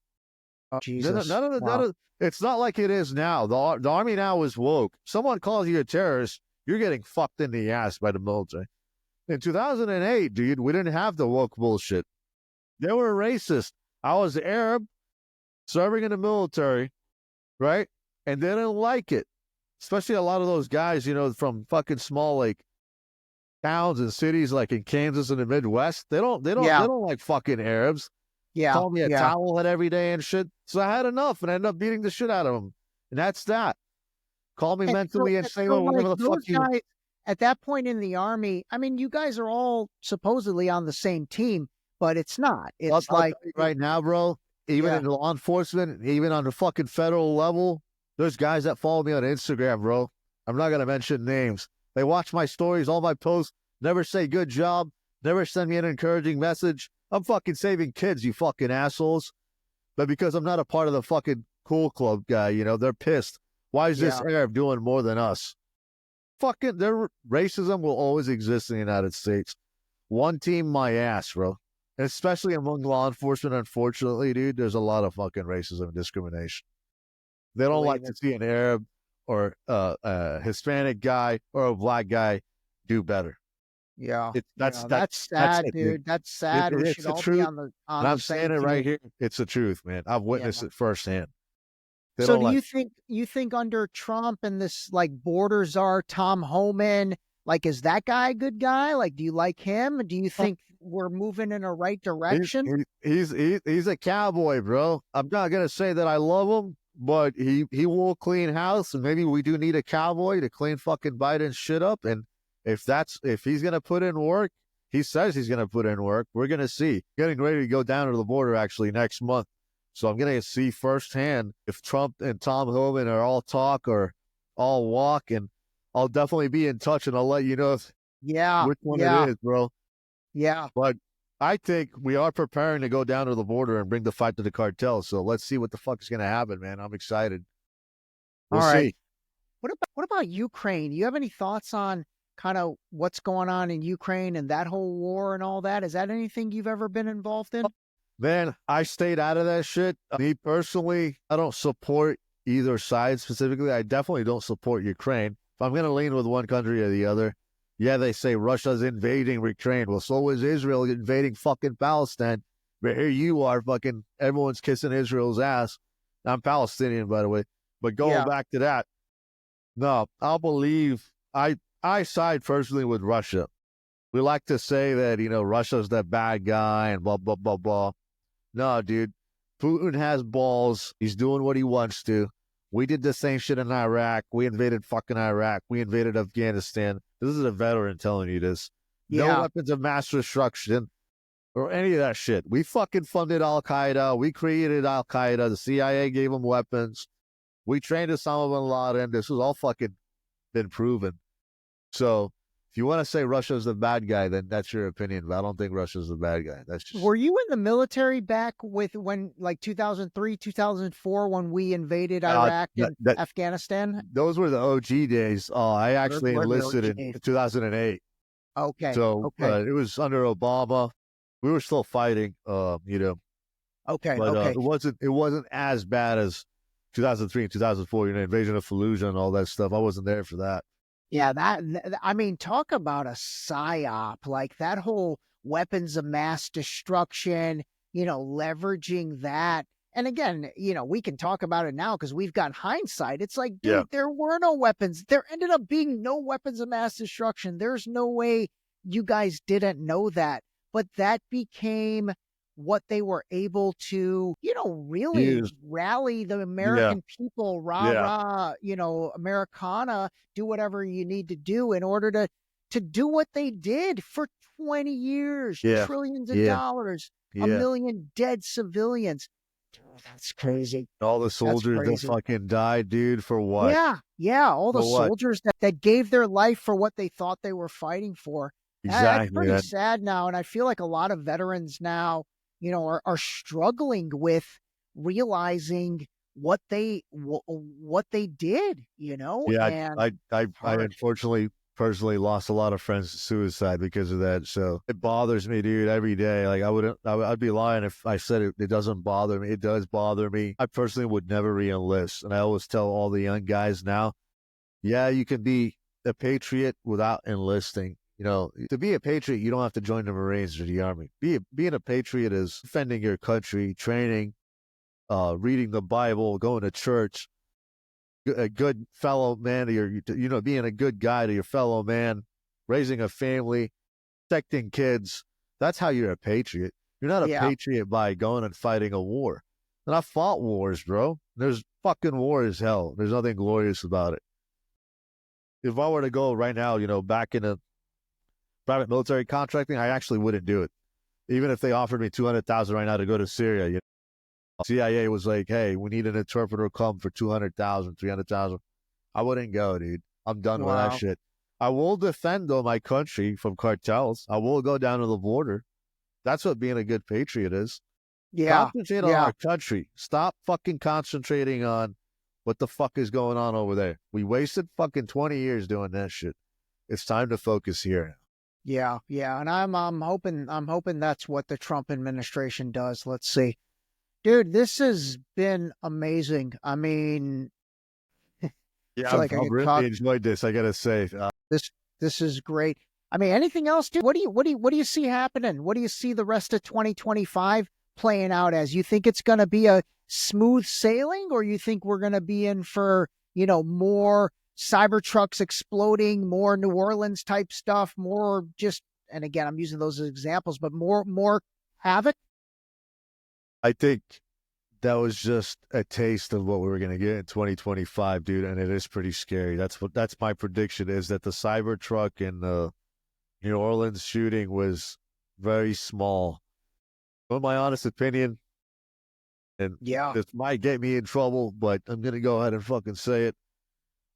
Oh, Jesus. It's not like it is now. The army now is woke. Someone calls you a terrorist, you're getting fucked in the ass by the military. In 2008, dude, we didn't have the woke bullshit. They were racist. I was Arab, serving in the military, right? And they didn't like it. Especially a lot of those guys, you know, from fucking small like towns and cities like in Kansas and the Midwest. They don't like fucking Arabs. Yeah. Call me a towelhead every day and shit. So I had enough and I ended up beating the shit out of them. And that's that. Call me mentally unstable, whatever the fuck you. Guys, at that point in the army, I mean, you guys are all supposedly on the same team, but it's not. It's like right now, bro, even in law enforcement, even on the fucking federal level, there's guys that follow me on Instagram, bro. I'm not going to mention names. They watch my stories, all my posts, never say good job, never send me an encouraging message. I'm fucking saving kids, you fucking assholes. But because I'm not a part of the fucking cool club guy, you know, they're pissed. Why is this Arab doing more than us? Fucking, their racism will always exist in the United States. One team, my ass, bro. And especially among law enforcement, unfortunately, dude, there's a lot of fucking racism and discrimination. They don't like to see an Arab or a Hispanic guy or a black guy do better. Yeah, that's sad, it, dude. That's sad. We should all be on the and I'm saying it right here. It's the truth, man. I've witnessed it firsthand. So do you think under Trump and this like border czar Tom Homan, like is that guy a good guy? Like, do you like him? Do you think we're moving in a right direction? He's a cowboy, bro. I'm not gonna say that I love him, but he will clean house, and maybe we do need a cowboy to clean fucking Biden's shit up. And if he's gonna put in work, he says he's gonna put in work. We're gonna see. Getting ready to go down to the border actually next month. So I'm going to see firsthand if Trump and Tom Homan are all talk or all walk, and I'll definitely be in touch and I'll let you know which one it is, bro. Yeah. But I think we are preparing to go down to the border and bring the fight to the cartel. So let's see what the fuck is going to happen, man. I'm excited. We'll see. What about Ukraine? You have any thoughts on kind of what's going on in Ukraine and that whole war and all that? Is that anything you've ever been involved in? Man, I stayed out of that shit. Me personally, I don't support either side specifically. I definitely don't support Ukraine. If I'm going to lean with one country or the other, yeah, they say Russia's invading Ukraine. Well, so is Israel invading fucking Palestine. But here you are, fucking everyone's kissing Israel's ass. I'm Palestinian, by the way. But going back to that, no, I'll believe I side personally with Russia. We like to say that, you know, Russia's the bad guy and blah, blah, blah, blah. No, dude. Putin has balls. He's doing what he wants to. We did the same shit in Iraq. We invaded fucking Iraq. We invaded Afghanistan. This is a veteran telling you this. No weapons of mass destruction or any of that shit. We fucking funded Al-Qaeda. We created Al-Qaeda. The CIA gave them weapons. We trained Osama bin Laden. This was all fucking been proven. So if you want to say Russia's the bad guy, then that's your opinion. But I don't think Russia's the bad guy. That's just... Were you in the military back with when, like 2003, 2004, when we invaded Iraq and Afghanistan? Those were the OG days. I actually enlisted in 2008. Okay. So it was under Obama. We were still fighting. You know. Okay. But it wasn't as bad as 2003 and 2004. You know, invasion of Fallujah and all that stuff. I wasn't there for that. Yeah, I mean, talk about a psyop, like that whole weapons of mass destruction, you know, leveraging that. And again, you know, we can talk about it now because we've got hindsight. It's like, dude, there were no weapons. There ended up being no weapons of mass destruction. There's no way you guys didn't know that. But that became what they were able to, you know, really rally the American people, rah, you know, Americana, do whatever you need to do in order to to do what they did for 20 years, Yeah. trillions of Yeah. dollars, Yeah. a million dead civilians. That's crazy. All the soldiers that crazy. fucking died, dude, for what? Yeah. All the For what? soldiers that gave their life for what they thought they were fighting for. That's Exactly. pretty sad now. And I feel like a lot of veterans now, are struggling with realizing what they did, Yeah, and I hard. unfortunately personally lost a lot of friends to suicide because of that. So it bothers me, dude, every day. Like I'd be lying if I said it doesn't bother me. It does bother me. I personally would never re-enlist. And I always tell all the young guys now, yeah, you can be a patriot without enlisting. To be a patriot, you don't have to join the Marines or the Army. Being a patriot is defending your country, training, reading the Bible, going to church, a good fellow man to your, being a good guy to your fellow man, raising a family, protecting kids. That's how you're a patriot. You're not a patriot by going and fighting a war. And I fought wars, bro. There's fucking war as hell. There's nothing glorious about it. If I were to go right now, back into private military contracting, I actually wouldn't do it. Even if they offered me $200,000 right now to go to Syria, CIA was like, hey, we need an interpreter come for $200,000, $300,000. I wouldn't go, dude. I'm done with that shit. I will defend, though, my country from cartels. I will go down to the border. That's what being a good patriot is. Yeah. Concentrate on our country. Stop fucking concentrating on what the fuck is going on over there. We wasted fucking 20 years doing that shit. It's time to focus here. Yeah. And I'm hoping that's what the Trump administration does. Let's see. Dude, this has been amazing. I mean, yeah, I've really enjoyed this. I gotta say, this is great. I mean, anything else, dude? What do you see happening? What do you see the rest of 2025 playing out as? You think it's going to be a smooth sailing, or you think we're going to be in for more Cybertrucks exploding, more New Orleans type stuff, more just, and again, I'm using those as examples, but more havoc? I think that was just a taste of what we were going to get in 2025, dude, and it is pretty scary. That's my prediction, is that the Cybertruck and the New Orleans shooting was very small. In my honest opinion, and this might get me in trouble, but I'm going to go ahead and fucking say it.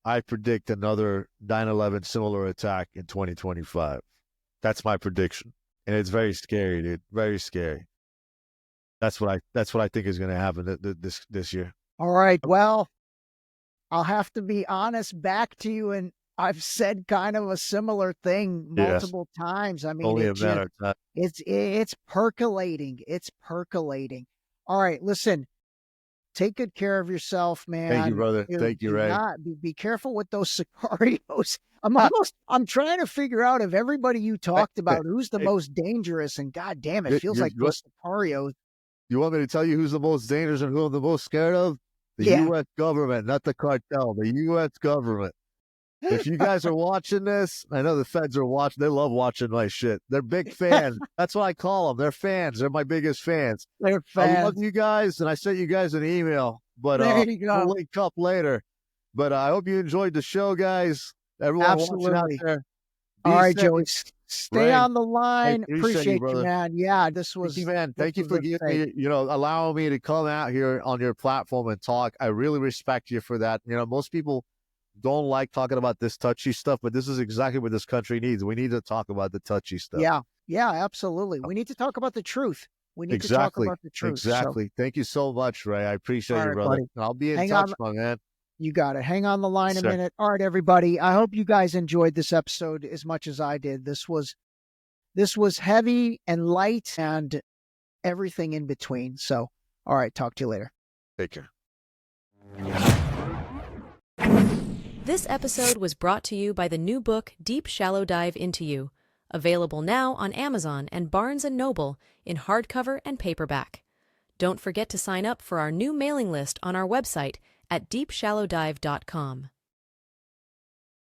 I predict another 9/11 similar attack in 2025. That's my prediction, and it's very scary, dude. Very scary. That's what I think is going to happen this year. All right. Well, I'll have to be honest back to you, and I've said kind of a similar thing multiple times. I mean, only a matter of time. It's percolating. It's percolating. All right, listen. Take good care of yourself, man. Thank you, brother. Thank you, Ray. Be careful with those Sicarios. I'm trying to figure out of everybody you talked about who's the most dangerous, and God damn, it feels like those Sicarios. You want me to tell you who's the most dangerous and who I'm the most scared of? The U.S. government, not the cartel, the U.S. government. If you guys are watching this, I know the feds are watching. They love watching my shit. They're big fans. That's what I call them. They're fans. They're my biggest fans. They're fans. I love you guys, and I sent you guys an email, but we'll link up later. But I hope you enjoyed the show, guys. Everyone watching out there. All right, Joey. Stay on the line. Appreciate you, man. Yeah, this was. Thank you, man. Thank you for giving me, allowing me to come out here on your platform and talk. I really respect you for that. Most people don't like talking about this touchy stuff, but this is exactly what this country needs. We need to talk about the touchy stuff. Yeah, absolutely. We need to talk about the truth. We need to talk about the truth. Exactly. Thank you so much, Ray. I appreciate you, brother. I'll be in touch, my man. You got it. Hang on the line a minute. All right, everybody. I hope you guys enjoyed this episode as much as I did. This was heavy and light and everything in between. So, all right, talk to you later. Take care. This episode was brought to you by the new book, Deep Shallow Dive Into You, available now on Amazon and Barnes & Noble in hardcover and paperback. Don't forget to sign up for our new mailing list on our website at deepshallowdive.com.